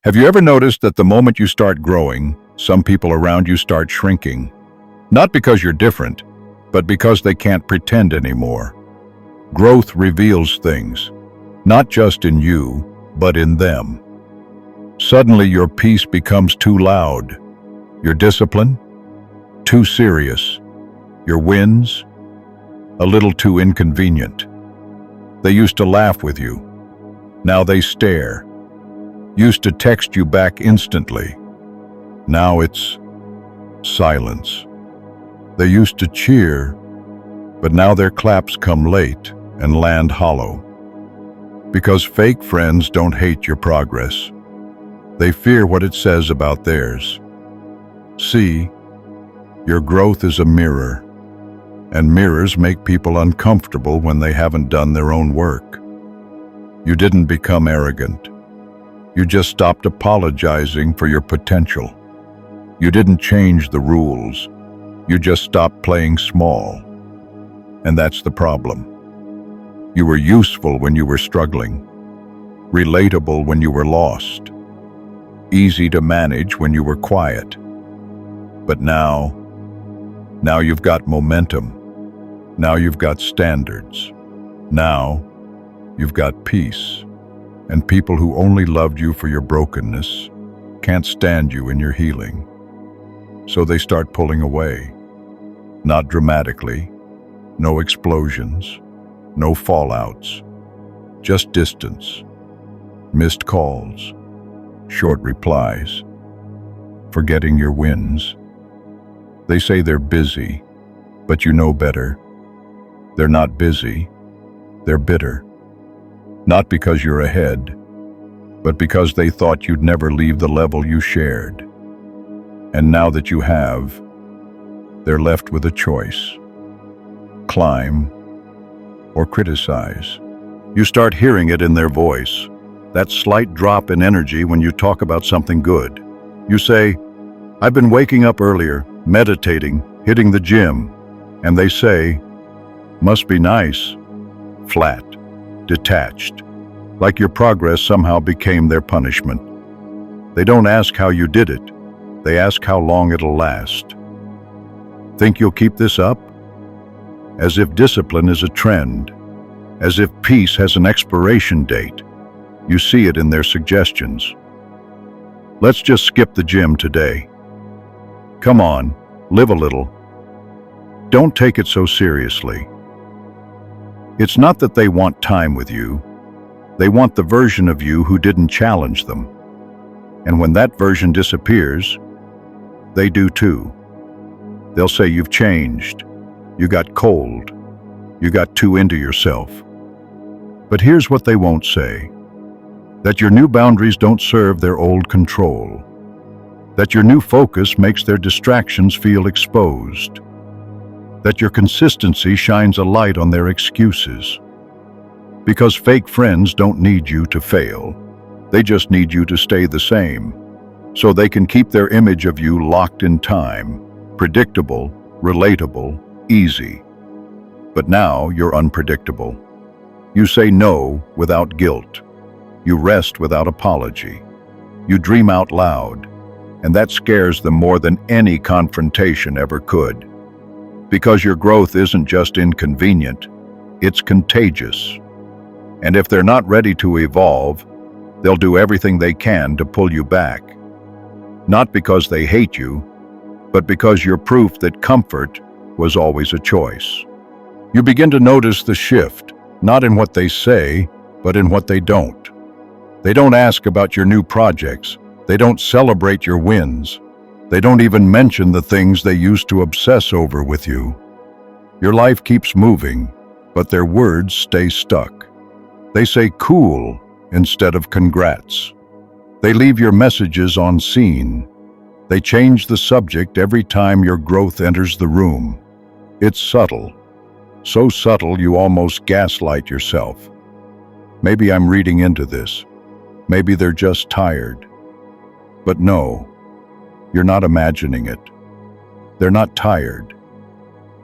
Have you ever noticed that the moment you start growing, some people around you start shrinking? Not because you're different, but because they can't pretend anymore. Growth reveals things, not just in you, but in them. Suddenly your peace becomes too loud, your discipline too serious, your wins a little too inconvenient. They used to laugh with you. Now they stare. Used to text you back instantly. Now it's silence. They used to cheer, but now their claps come late and land hollow. Because fake friends don't hate your progress. They fear what it says about theirs. See, your growth is a mirror, and mirrors make people uncomfortable when they haven't done their own work. You didn't become arrogant. You just stopped apologizing for your potential. You didn't change the rules. You just stopped playing small. And that's the problem. You were useful when you were struggling, relatable when you were lost, easy to manage when you were quiet. But now you've got momentum. Now you've got standards. Now you've got peace. And people who only loved you for your brokenness can't stand you in your healing. So they start pulling away. Not dramatically, no explosions, no fallouts, just distance, missed calls, short replies, forgetting your wins. They say they're busy, but you know better. They're not busy, they're bitter. Not because you're ahead, but because they thought you'd never leave the level you shared. And now that you have, they're left with a choice: climb or criticize. You start hearing it in their voice, that slight drop in energy when you talk about something good. You say, "I've been waking up earlier, meditating, hitting the gym," and they say, "Must be nice." Flat, detached, like your progress somehow became their punishment. They don't ask how you did it, they ask how long it'll last. Think you'll keep this up? As if discipline is a trend, as if peace has an expiration date. You see it in their suggestions. Let's just skip the gym today. Come on, live a little. Don't take it so seriously. It's not that they want time with you. They want the version of you who didn't challenge them. And when that version disappears, they do too. They'll say you've changed, you got cold, you got too into yourself. But here's what they won't say: that your new boundaries don't serve their old control, that your new focus makes their distractions feel exposed, that your consistency shines a light on their excuses. Because fake friends don't need you to fail. They just need you to stay the same, so they can keep their image of you locked in time, predictable, relatable, easy. But now you're unpredictable. You say no without guilt. You rest without apology. You dream out loud, and that scares them more than any confrontation ever could. Because your growth isn't just inconvenient, it's contagious. And if they're not ready to evolve, they'll do everything they can to pull you back. Not because they hate you, but because you're proof that comfort was always a choice. You begin to notice the shift, not in what they say, but in what they don't. They don't ask about your new projects. They don't celebrate your wins. They don't even mention the things they used to obsess over with you. Your life keeps moving, but their words stay stuck. They say cool instead of congrats. They leave your messages on scene. They change the subject every time your growth enters the room. It's subtle. So subtle you almost gaslight yourself. Maybe I'm reading into this. Maybe they're just tired. But no, you're not imagining it. They're not tired.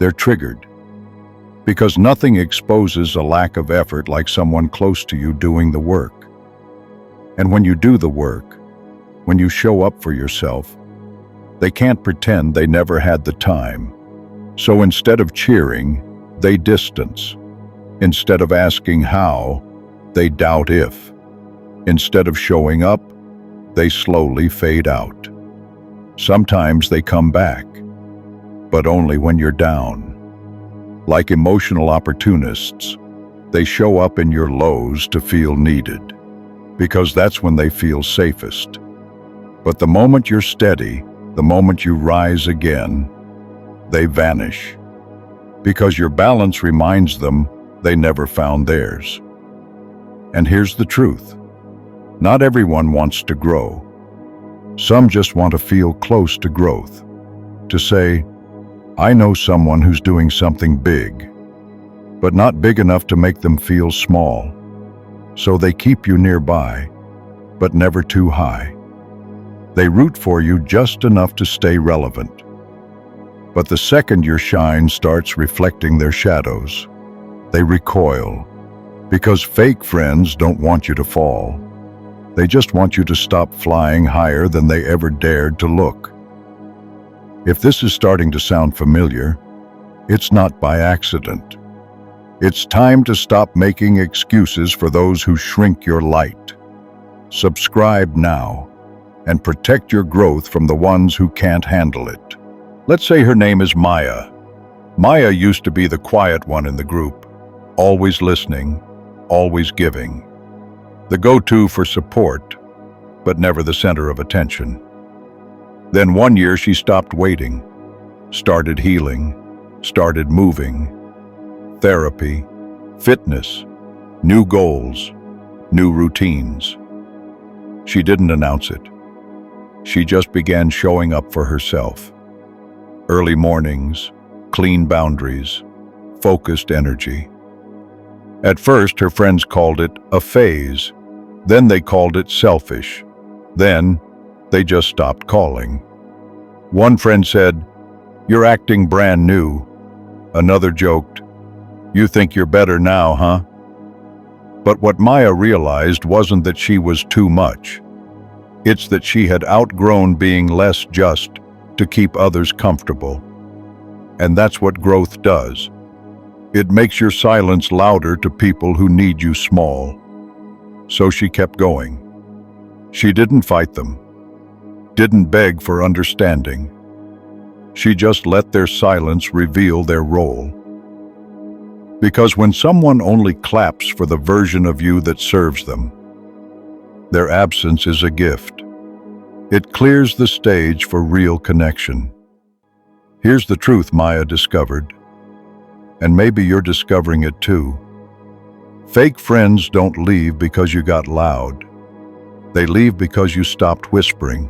They're triggered. Because nothing exposes a lack of effort like someone close to you doing the work. And when you do the work, when you show up for yourself, they can't pretend they never had the time. So instead of cheering, they distance. Instead of asking how, they doubt if. Instead of showing up, they slowly fade out. Sometimes they come back, but only when you're down. Like emotional opportunists, they show up in your lows to feel needed, because that's when they feel safest. But the moment you're steady, the moment you rise again, they vanish, because your balance reminds them they never found theirs. And here's the truth. Not everyone wants to grow. Some just want to feel close to growth, to say, I know someone who's doing something big, but not big enough to make them feel small. So they keep you nearby, but never too high. They root for you just enough to stay relevant. But the second your shine starts reflecting their shadows, they recoil, because fake friends don't want you to fall. They just want you to stop flying higher than they ever dared to look. If this is starting to sound familiar, it's not by accident. It's time to stop making excuses for those who shrink your light. Subscribe now and protect your growth from the ones who can't handle it. Let's say her name is Maya. Maya used to be the quiet one in the group, always listening, always giving. The go-to for support, but never the center of attention. Then one year she stopped waiting, started healing, started moving. Therapy, fitness, new goals, new routines. She didn't announce it. She just began showing up for herself. Early mornings, clean boundaries, focused energy. At first, her friends called it a phase. Then they called it selfish. Then they just stopped calling. One friend said, "You're acting brand new." Another joked, "You think you're better now, huh?" But what Maya realized wasn't that she was too much. It's that she had outgrown being less just to keep others comfortable. And that's what growth does. It makes your silence louder to people who need you small. So she kept going. She didn't fight them, didn't beg for understanding. She just let their silence reveal their role. Because when someone only claps for the version of you that serves them, their absence is a gift. It clears the stage for real connection. Here's the truth Maya discovered, and maybe you're discovering it too. Fake friends don't leave because you got loud. They leave because you stopped whispering.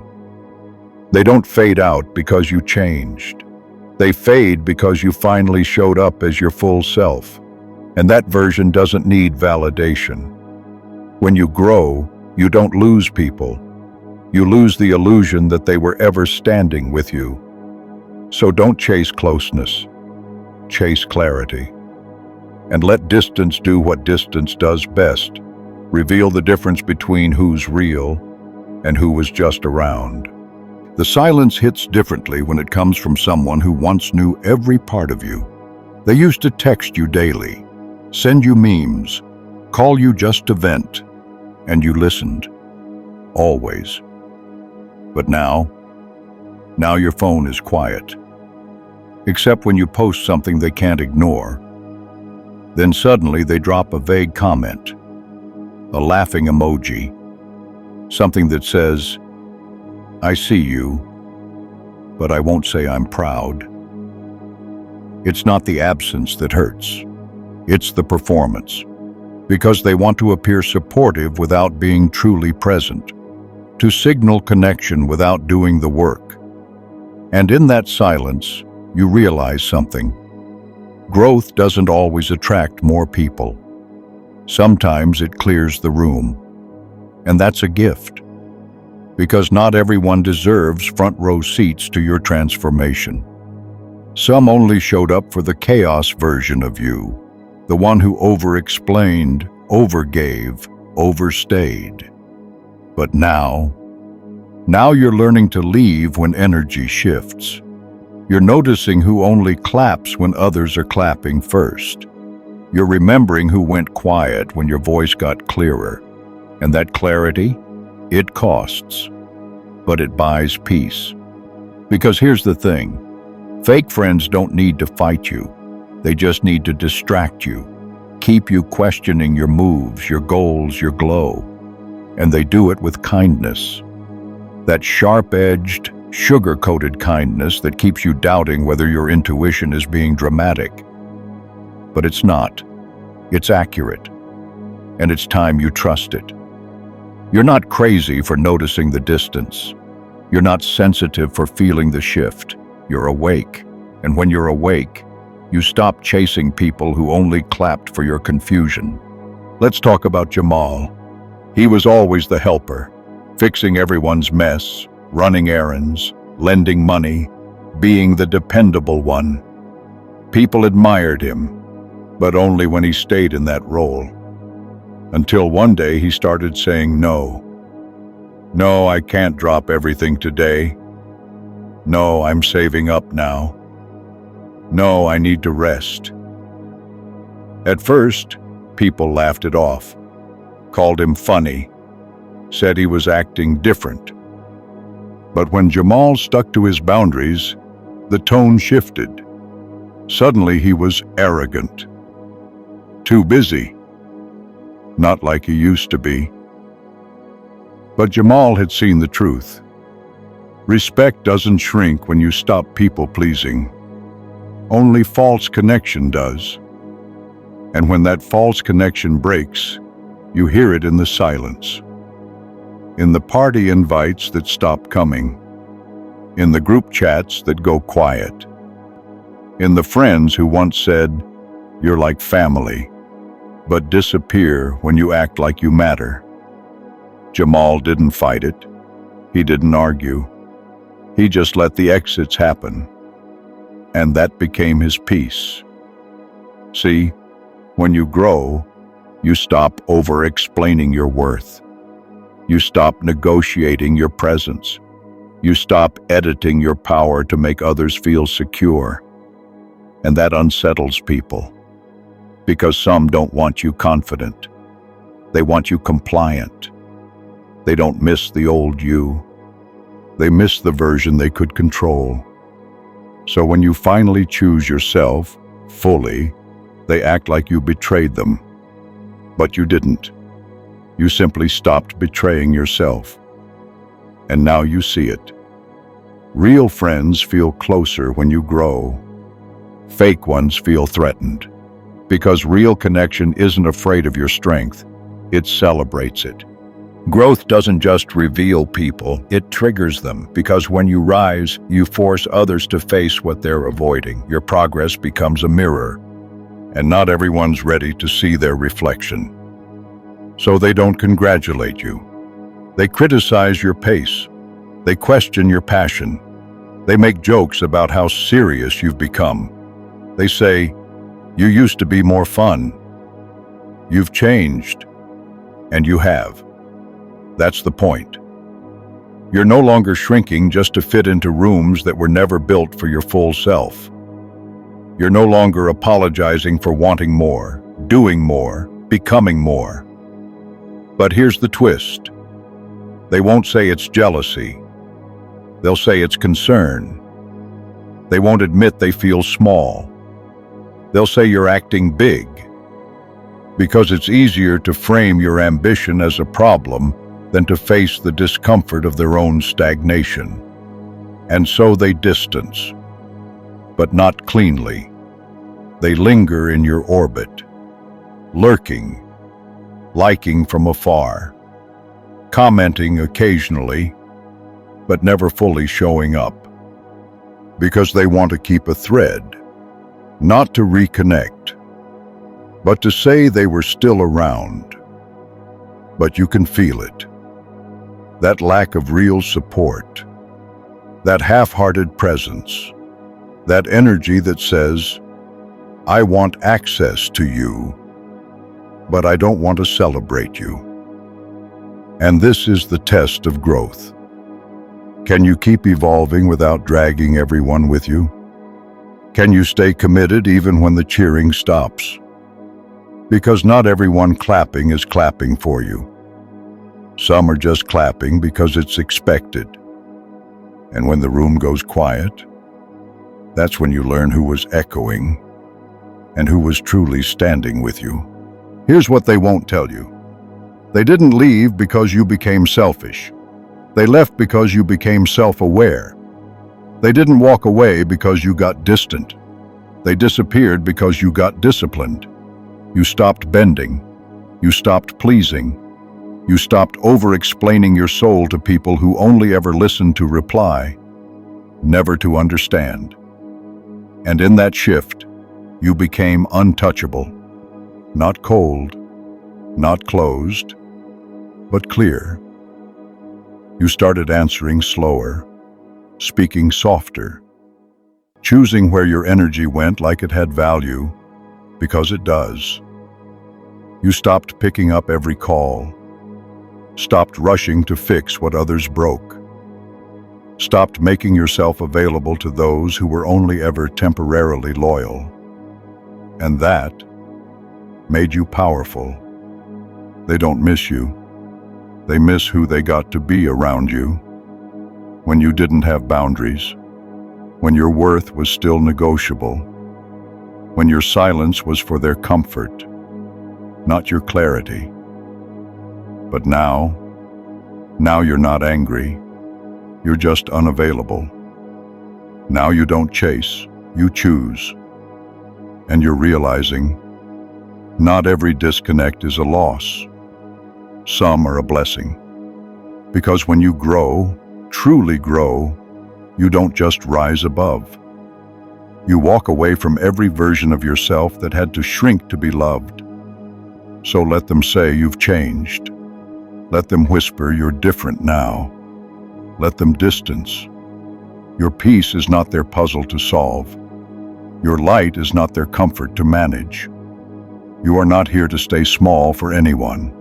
They don't fade out because you changed. They fade because you finally showed up as your full self. And that version doesn't need validation. When you grow, you don't lose people. You lose the illusion that they were ever standing with you. So don't chase closeness. Chase clarity. And let distance do what distance does best. Reveal the difference between who's real and who was just around. The silence hits differently when it comes from someone who once knew every part of you. They used to text you daily, send you memes, call you just to vent, and you listened. Always. But now your phone is quiet. Except when you post something they can't ignore. Then suddenly they drop a vague comment, a laughing emoji, something that says, "I see you, but I won't say I'm proud." It's not the absence that hurts. It's the performance. Because they want to appear supportive without being truly present, to signal connection without doing the work. And in that silence, you realize something. Growth doesn't always attract more people. Sometimes it clears the room. And that's a gift. Because not everyone deserves front row seats to your transformation. Some only showed up for the chaos version of you, the one who over-explained, overgave, overstayed. But now Now you're learning to leave when energy shifts. You're noticing who only claps when others are clapping first. You're remembering who went quiet when your voice got clearer. And that clarity, it costs, but it buys peace. Because here's the thing, fake friends don't need to fight you. They just need to distract you, keep you questioning your moves, your goals, your glow. And they do it with kindness. That sharp-edged, sugar-coated kindness that keeps you doubting whether your intuition is being dramatic. But it's not. It's accurate. And it's time you trust it. You're not crazy for noticing the distance. You're not sensitive for feeling the shift. You're awake. And when you're awake, you stop chasing people who only clapped for your confusion. Let's talk about Jamal. He was always the helper, fixing everyone's mess, running errands, lending money, being the dependable one. People admired him, but only when he stayed in that role. Until one day he started saying no. No, I can't drop everything today. No, I'm saving up now. No, I need to rest. At first, people laughed it off, called him funny, said he was acting different. But when Jamal stuck to his boundaries, the tone shifted. Suddenly he was arrogant, too busy, not like he used to be. But Jamal had seen the truth. Respect doesn't shrink when you stop people-pleasing. Only false connection does. And when that false connection breaks, you hear it in the silence. In the party invites that stop coming. In the group chats that go quiet. In the friends who once said, "You're like family," but disappear when you act like you matter. Jamal didn't fight it. He didn't argue. He just let the exits happen. And that became his peace. See, when you grow, you stop over-explaining your worth. You stop negotiating your presence. You stop editing your power to make others feel secure. And that unsettles people. Because some don't want you confident. They want you compliant. They don't miss the old you. They miss the version they could control. So when you finally choose yourself, fully, they act like you betrayed them. But you didn't. You simply stopped betraying yourself. And now you see it. Real friends feel closer when you grow. Fake ones feel threatened. Because real connection isn't afraid of your strength, it celebrates it. Growth doesn't just reveal people, it triggers them, because when you rise, you force others to face what they're avoiding. Your progress becomes a mirror, and not everyone's ready to see their reflection. So they don't congratulate you. They criticize your pace. They question your passion. They make jokes about how serious you've become. They say, "You used to be more fun. You've changed." And you have. That's the point. You're no longer shrinking just to fit into rooms that were never built for your full self. You're no longer apologizing for wanting more, doing more, becoming more. But here's the twist. They won't say it's jealousy. They'll say it's concern. They won't admit they feel small. They'll say you're acting big. Because it's easier to frame your ambition as a problem than to face the discomfort of their own stagnation. And so they distance, but not cleanly. They linger in your orbit, lurking, liking from afar, commenting occasionally, but never fully showing up. Because they want to keep a thread, not to reconnect, but to say they were still around. But you can feel it. That lack of real support, that half-hearted presence, that energy that says, "I want access to you, but I don't want to celebrate you." And this is the test of growth. Can you keep evolving without dragging everyone with you? Can you stay committed even when the cheering stops? Because not everyone clapping is clapping for you. Some are just clapping because it's expected. And when the room goes quiet, that's when you learn who was echoing and who was truly standing with you. Here's what they won't tell you. They didn't leave because you became selfish. They left because you became self-aware. They didn't walk away because you got distant. They disappeared because you got disciplined. You stopped bending. You stopped pleasing. You stopped over-explaining your soul to people who only ever listened to reply, never to understand. And in that shift, you became untouchable, not cold, not closed, but clear. You started answering slower, speaking softer, choosing where your energy went like it had value, because it does. You stopped picking up every call, stopped rushing to fix what others broke, stopped making yourself available to those who were only ever temporarily loyal. And that made you powerful. They don't miss you. They miss who they got to be around you. When you didn't have boundaries, when your worth was still negotiable, when your silence was for their comfort, not your clarity. But now you're not angry. You're just unavailable. Now you don't chase, you choose. And you're realizing, not every disconnect is a loss. Some are a blessing. Because when you grow, truly grow, you don't just rise above. You walk away from every version of yourself that had to shrink to be loved. So let them say you've changed. Let them whisper you're different now. Let them distance. Your peace is not their puzzle to solve. Your light is not their comfort to manage. You are not here to stay small for anyone.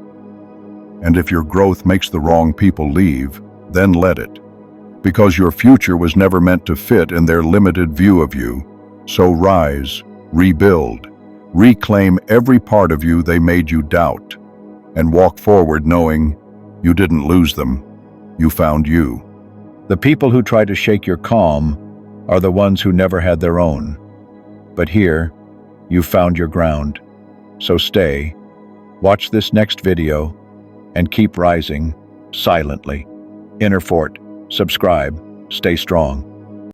And if your growth makes the wrong people leave, then let it. Because your future was never meant to fit in their limited view of you. So rise, rebuild, reclaim every part of you they made you doubt, and walk forward knowing you didn't lose them, you found you. The people who try to shake your calm are the ones who never had their own. But here, you've found your ground. So stay, watch this next video, and keep rising silently. Inner Fort, subscribe, stay strong.